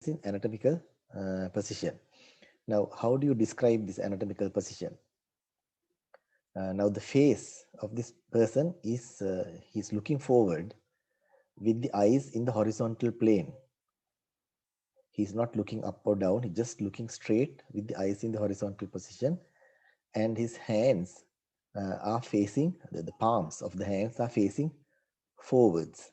in anatomical position. Now, how do you describe this anatomical position? Now, the face of this person is he's looking forward with the eyes in the horizontal plane. He's not looking up or down, he's just looking straight with the eyes in the horizontal position, and his hands are facing, the palms of the hands are facing forwards.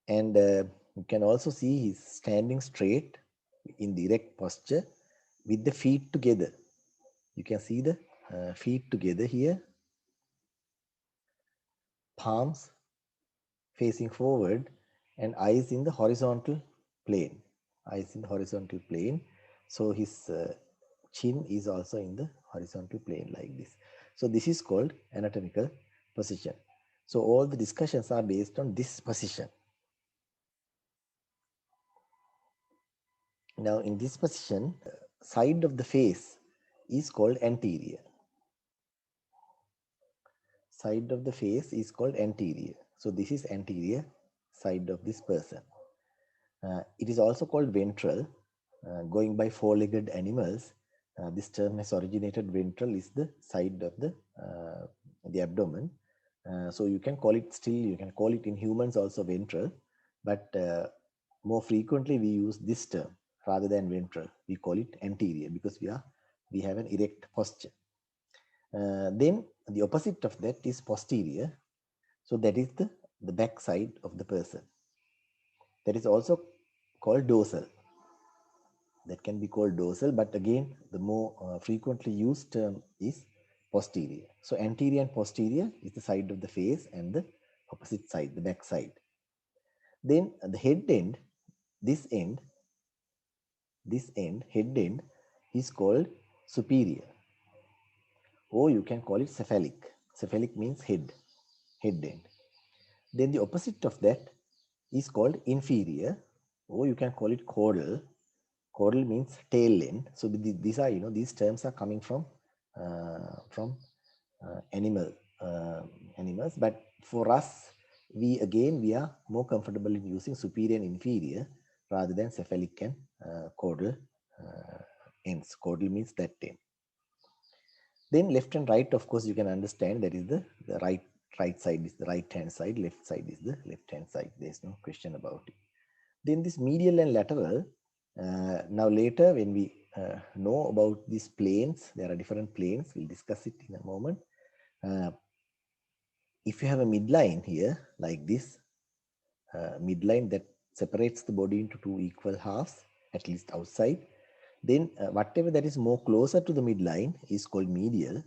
And you can also see he's standing straight in the erect posture with the feet together. You can see the feet together here, palms facing forward, and eyes in the horizontal plane. Eyes in the horizontal plane. So his chin is also in the horizontal plane like this. So this is called anatomical position. So all the discussions are based on this position. Now in this position, side of the face is called anterior. Side of the face is called anterior. So this is anterior side of this person. It is also called ventral. Going by four-legged animals, this term has originated. Ventral is the side of the abdomen. So you can call it still, you can call it in humans also ventral, but more frequently we use this term rather than ventral. We call it anterior because we have an erect posture. Then the opposite of that is posterior. So that is the back side of the person. That is also called dorsal. That can be called dorsal, but again, the more frequently used term is posterior. So anterior and posterior is the side of the face, and the opposite side, the back side. Then the head end, this end, head end is called superior, or you can call it cephalic. Cephalic means head end. Then the opposite of that is called inferior, or you can call it caudal. Caudal means tail end. So these are, these terms are coming from animals. But for us, we are more comfortable in using superior and inferior rather than cephalic and caudal ends. Caudal means that end. Then left and right, of course, you can understand that is the right side is the right hand side, left side is the left hand side. There's no question about it. Then this medial and lateral. Now later when we know about these planes, there are different planes. We'll discuss it in a moment. If you have a midline here like this, midline that separates the body into two equal halves, at least outside, then whatever that is more closer to the midline is called medial,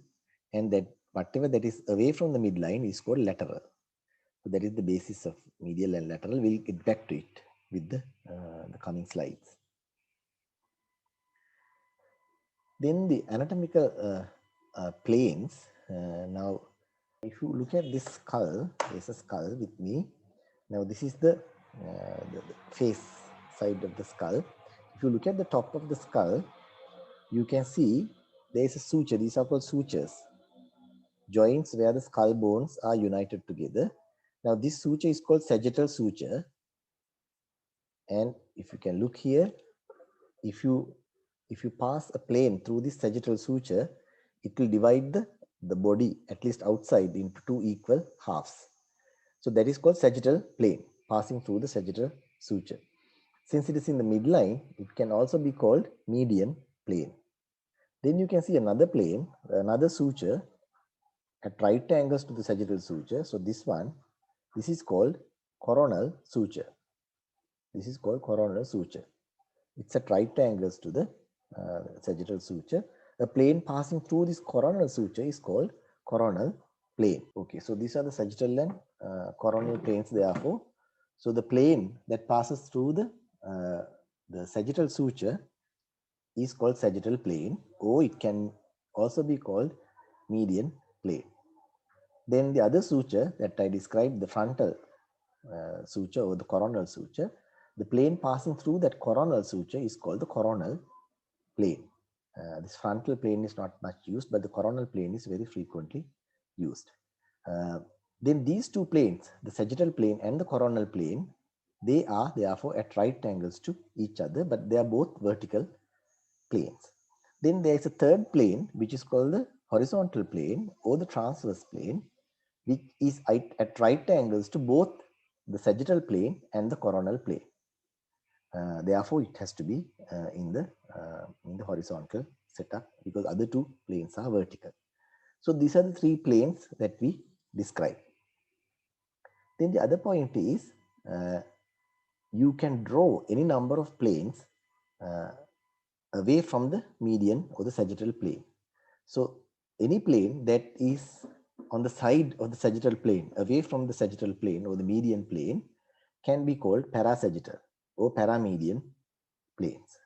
and that whatever that is away from the midline is called lateral. So that is the basis of medial and lateral. We'll get back to it with the coming slides. Then the anatomical planes. Now, if you look at this skull, there's a skull with me. Now, this is the face side of the skull. If you look at the top of the skull, you can see there is a suture. These are called sutures, joints where the skull bones are united together. Now, this suture is called sagittal suture. And if you can look here, if you pass a plane through this sagittal suture, it will divide the body, at least outside, into two equal halves. So that is called sagittal plane, passing through the sagittal suture. Since it is in the midline, it can also be called median plane. Then you can see another plane, another suture at right angles to the sagittal suture. So this is called coronal suture. This is called coronal suture. It's at right angles to the sagittal suture. A plane passing through this coronal suture is called coronal plane. Okay, so these are the sagittal and coronal planes therefore. So the plane that passes through the sagittal suture is called sagittal plane, or it can also be called median plane. Then the other suture that I described, the frontal suture or the coronal suture, the plane passing through that coronal suture is called the coronal plane. This frontal plane is not much used, but the coronal plane is very frequently used. Then these two planes, the sagittal plane and the coronal plane, They are therefore at right angles to each other, but they are both vertical planes. Then there is a third plane which is called the horizontal plane or the transverse plane, which is at right angles to both the sagittal plane and the coronal plane. Therefore, it has to be in the horizontal setup because other two planes are vertical. So these are the three planes that we describe. Then the other point is you can draw any number of planes away from the median or the sagittal plane. So any plane that is on the side of the sagittal plane, away from the sagittal plane or the median plane, can be called parasagittal or paramedian planes.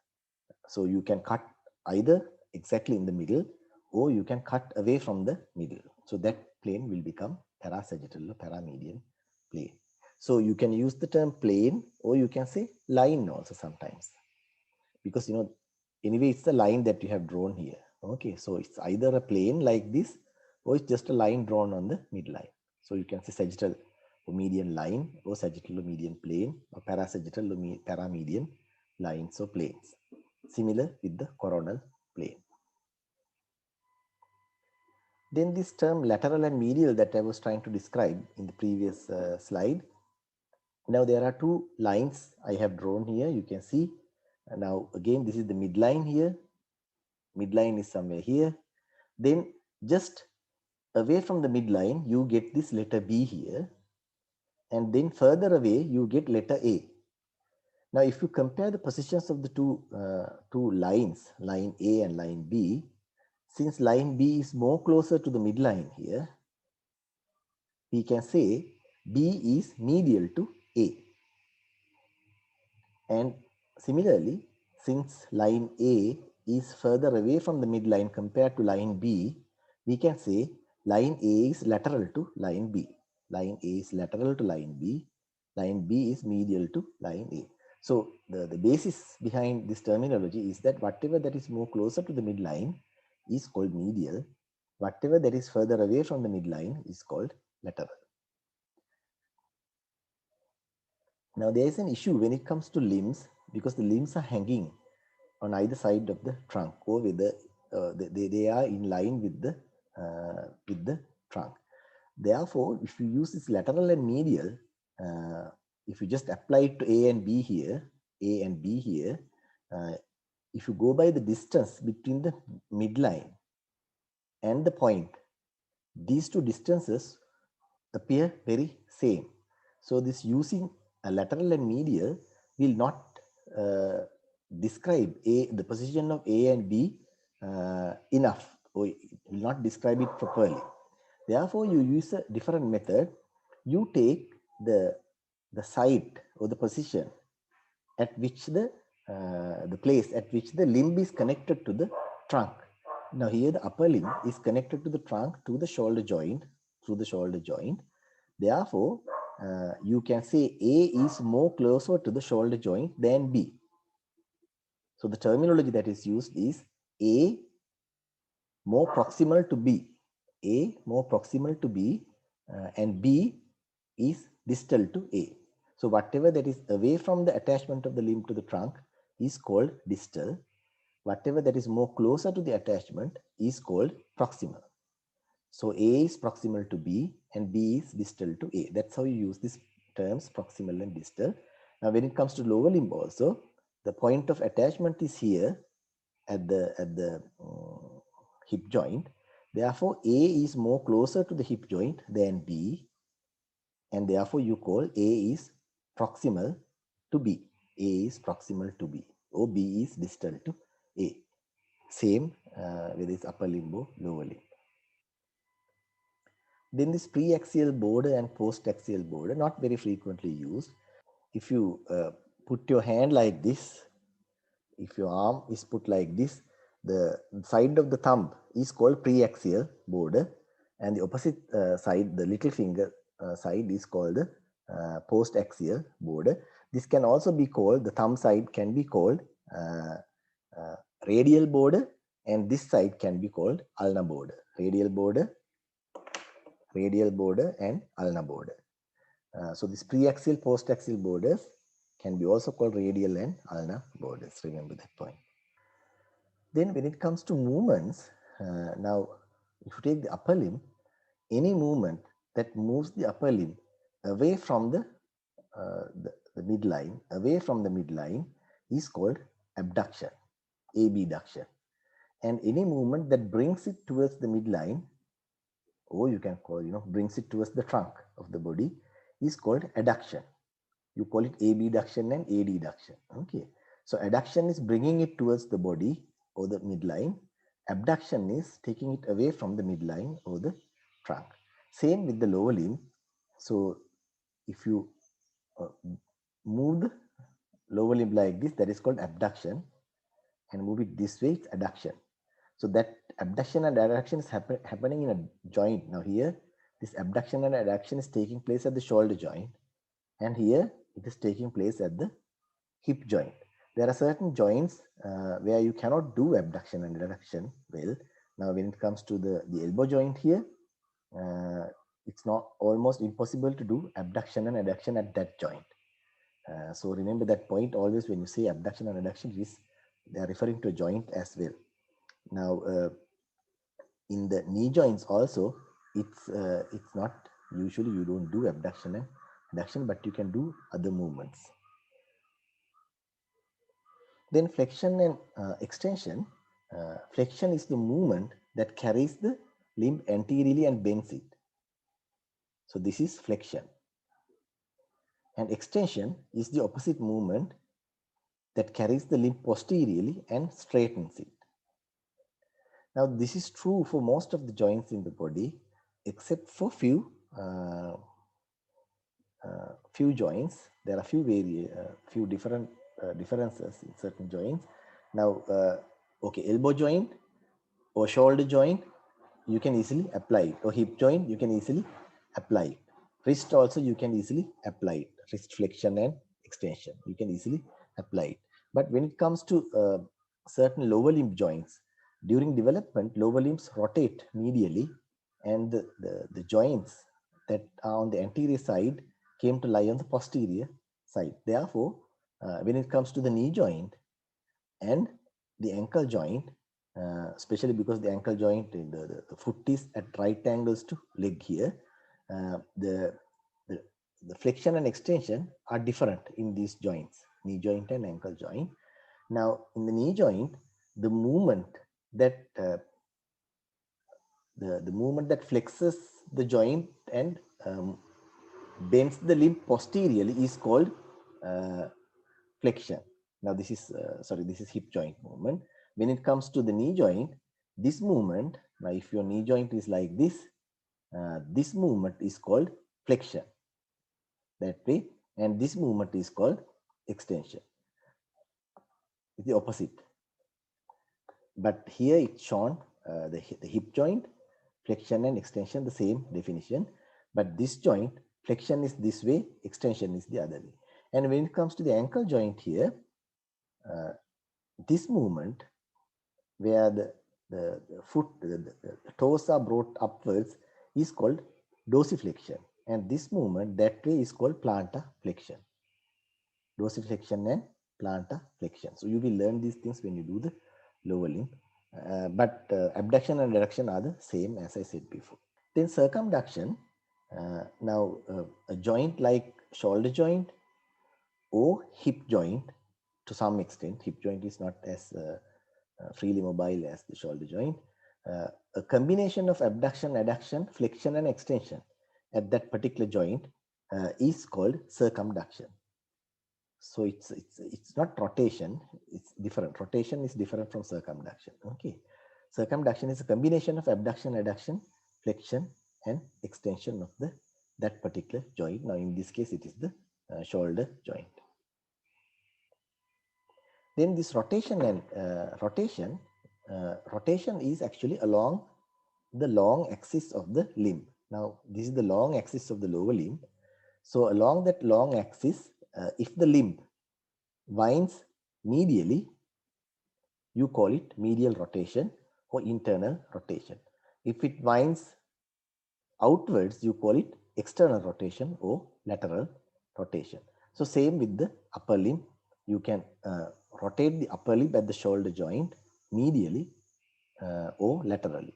So you can cut either exactly in the middle or you can cut away from the middle. So that plane will become parasagittal or paramedian plane. So you can use the term plane or you can say line also sometimes, because anyway it's the line that you have drawn here. Okay, so it's either a plane like this or it's just a line drawn on the midline. So you can say sagittal or median line or sagittal or median plane or parasagittal or paramedian lines or planes. Similar with the coronal plane. Then this term lateral and medial that I was trying to describe in the previous slide. Now there are two lines I have drawn here. You can see. Now again, this is the midline here. Midline is somewhere here. Then just away from the midline, you get this letter B here. And then further away, you get letter A. Now, if you compare the positions of the two lines, line A and line B, since line B is more closer to the midline here, we can say B is medial to A. And similarly, since line A is further away from the midline compared to line B, we can say line A is lateral to line B. Line A is lateral to line B. Line B is medial to line A. So the basis behind this terminology is that whatever that is more closer to the midline is called medial. Whatever that is further away from the midline is called lateral. Now there is an issue when it comes to limbs, because the limbs are hanging on either side of the trunk, or whether they are in line with the trunk. Therefore, if you use this lateral and medial, if you just apply it to A and B here, if you go by the distance between the midline and the point, these two distances appear very same. So this using a lateral and medial will not describe the position of A and B enough, or it will not describe it properly. Therefore, you use a different method. You take the site or the position at which the place at which the limb is connected to the trunk. Now here the upper limb is connected to the trunk to the shoulder joint, through the shoulder joint. Therefore, you can say A is more closer to the shoulder joint than B. So the terminology that is used is A more proximal to B. A more proximal to B, and B is distal to A. So whatever that is away from the attachment of the limb to the trunk is called distal. Whatever that is more closer to the attachment is called proximal. So A is proximal to B and B is distal to A. That's how you use these terms, proximal and distal. Now when it comes to lower limb also, the point of attachment is here at the hip joint. Therefore, A is more closer to the hip joint than B, and therefore you call A is proximal to B. A is proximal to B, or B is distal to A. Same whether it's upper limb or lower limb. Then this pre-axial border and post-axial border, not very frequently used. If you put your hand like this, if your arm is put like this, the side of the thumb is called pre-axial border, and the opposite side, the little finger side, is called the post-axial border. This can also be called, the thumb side can be called radial border, and this side can be called ulnar border. Radial border and ulnar border. So this pre-axial, post-axial borders can be also called radial and ulnar borders. Remember that point. Then when it comes to movements, now if you take the upper limb, any movement that moves the upper limb away from the midline, away from the midline is called abduction, abduction. And any movement that brings it towards the midline, or you can call, brings it towards the trunk of the body is called adduction. You call it abduction and adduction. Okay. So adduction is bringing it towards the body or the midline. Abduction is taking it away from the midline or the trunk. Same with the lower limb. So if you move the lower limb like this, that is called abduction, and move it this way, it's adduction. So that abduction and adduction is happening in a joint. Now here, this abduction and adduction is taking place at the shoulder joint, and here it is taking place at the hip joint. There are certain joints where you cannot do abduction and adduction well. Now when it comes to the elbow joint here, it's not almost impossible to do abduction and adduction at that joint. So remember that point always when you say abduction and adduction, they are referring to a joint as well. Now in the knee joints also, it's not usually, you don't do abduction and adduction, but you can do other movements. Then flexion and extension. Flexion is the movement that carries the limb anteriorly and bends it. So this is flexion. And extension is the opposite movement that carries the limb posteriorly and straightens it. Now this is true for most of the joints in the body, except for few joints. There are few different differences in certain joints. Now, okay, elbow joint or shoulder joint, you can easily apply it. Or hip joint, you can easily apply it. Wrist also, you can easily apply it. Wrist flexion and extension, you can easily apply it. But when it comes to certain lower limb joints, during development, lower limbs rotate medially, and the joints that are on the anterior side came to lie on the posterior side. Therefore, when it comes to the knee joint and the ankle joint, especially because the ankle joint, the foot is at right angles to leg here, the flexion and extension are different in these joints, knee joint and ankle joint. Now, in the knee joint, the movement that the movement that flexes the joint and bends the limb posteriorly is called flexion. Now this is this is hip joint movement. When it comes to the knee joint, this movement, now if your knee joint is like this movement is called flexion, that way, and this movement is called extension. It's the opposite. But here it's shown the hip joint, flexion and extension, the same definition. But this joint, flexion is this way, extension is the other way. And when it comes to the ankle joint here, this movement where the foot, the toes are brought upwards is called dorsiflexion. And this movement that way is called plantar flexion. Dorsiflexion and plantar flexion. So you will learn these things when you do the lower limb. But abduction and adduction are the same as I said before. Then circumduction. Now a joint like shoulder joint or hip joint, to some extent, hip joint is not as freely mobile as the shoulder joint. A combination of abduction, adduction, flexion and extension at that particular joint is called circumduction. So it's not rotation, it's different. Rotation is different from circumduction. Okay. Circumduction is a combination of abduction, adduction, flexion and extension of that particular joint. Now in this case it is the shoulder joint. Then this rotation and rotation is actually along the long axis of the limb. Now this is the long axis of the lower limb. So along that long axis, if the limb winds medially, you call it medial rotation or internal rotation. If it winds outwards, you call it external rotation or lateral rotation. So same with the upper limb. You can rotate the upper limb at the shoulder joint medially or laterally,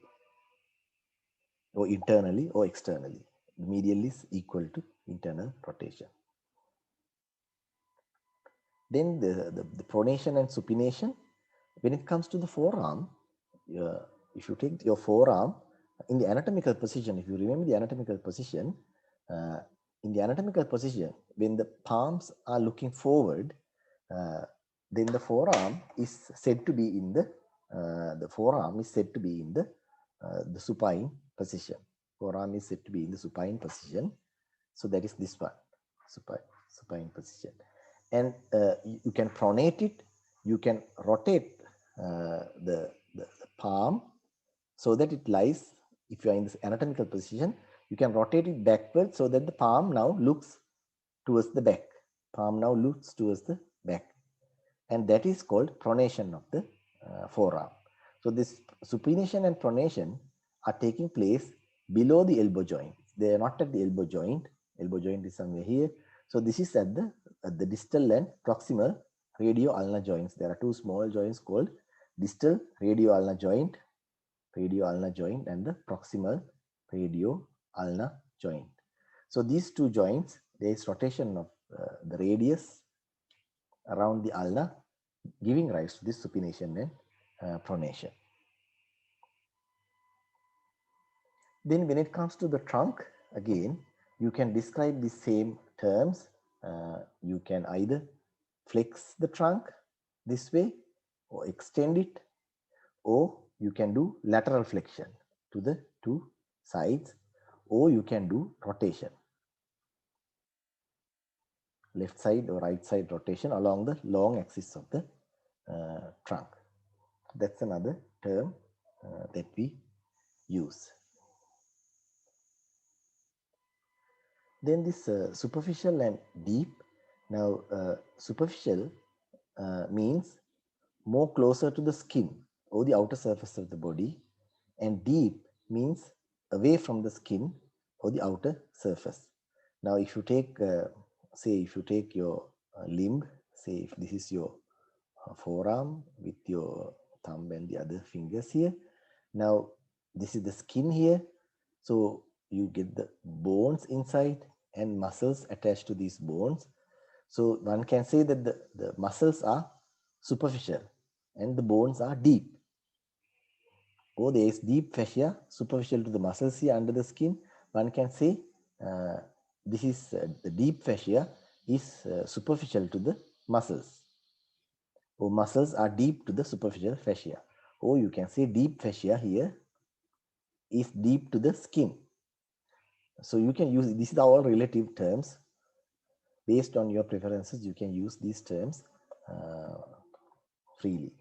or internally or externally. The medial is equal to internal rotation. Then the pronation and supination. When it comes to the forearm, if you take your forearm in the anatomical position, if you remember the anatomical position, uh, in the anatomical position, when the palms are looking forward, then the forearm is said to be in the supine position. Forearm is said to be in the supine position. So that is this one, supine position. And you can pronate it, you can rotate the palm so that it lies, if you are in this anatomical position, you can rotate it backward so that the palm now looks towards the back. Palm now looks towards the back. And that is called pronation of the forearm. So this supination and pronation are taking place below the elbow joint. They are not at the elbow joint. Elbow joint is somewhere here. So this is at the distal and proximal radio-ulnar joints. There are two small joints called distal radio-ulnar joint, and the proximal radio-ulnar joint. So these two joints, there is rotation of the radius around the ulna, giving rise to this supination and pronation. Then when it comes to the trunk, again, you can describe the same terms. You can either flex the trunk this way or extend it, or you can do lateral flexion to the two sides, or you can do rotation, left side or right side rotation along the long axis of the trunk. That's another term that we use. Then this superficial and deep. Now superficial means more closer to the skin or the outer surface of the body, and deep means away from the skin or the outer surface. Now if you take say if you take your limb, say if this is your forearm with your thumb and the other fingers here. Now this is the skin here, so you get the bones inside and muscles attached to these bones. So one can say that the muscles are superficial and the bones are deep. Or there is deep fascia superficial to the muscles here under the skin. One can say this is the deep fascia is superficial to the muscles, or muscles are deep to the superficial fascia. Or you can say deep fascia here is deep to the skin. So you can use, these are all relative terms. Based on your preferences, you can use these terms freely.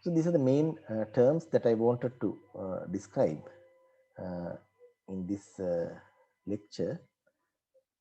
So these are the main terms that I wanted to describe in this lecture.